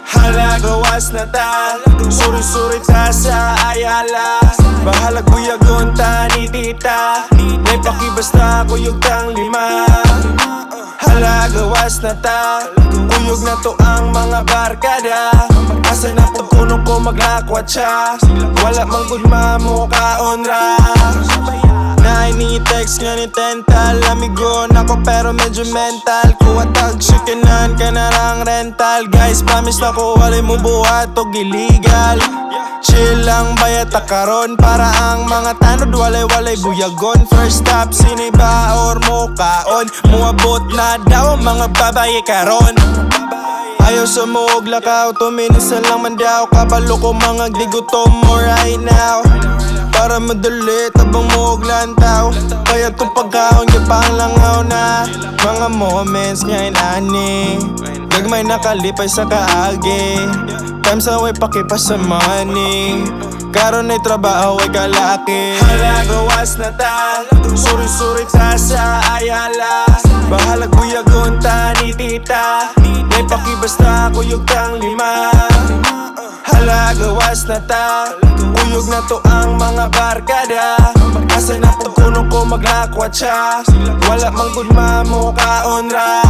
Hala, gawas na ta, suri-suri ta sa Ayala. Bahalag buyagon ta ni tita, may pakibasta kuyog tang lima. Hala, gawas na ta, kuyog na to ang mga barkada. Asa na pagkuno ko maglakwat siya, wala mang gudma mo kaonra. Na ini-text nga ni Tental, amigo nako pero medyo mental. Kuha tag shikanan ka na lang rental. Guys, promise na ko walay mo buhat o illegal. Chill lang bayat karon para ang mga tanod walay-walay buyagon. First stop siniba or mo kaon, muabot na daw mga babae karon. Ayaw sa moog lakaw, 2 minutes na lang man daw. Kabalo ko mga digutom mo right now, para madali tabang moog lantaw. Kaya to pagkaon yung panglangaw na mga moments nga inani. Gagmay nakalipay sa kaagi, times away pakipas sa money. Karon ay trabaho ay kalaki. Hala, gawas na ta, suri-suri ta sa Ayala. Bahalag buyagon ta ni tita, may pakibasta kuyog tang lima. Hala, gawas na ta, kuyog na to ang mga barkada. Asa na pagkuno ko maglakwat siya, wala mang gudma mo kaonra.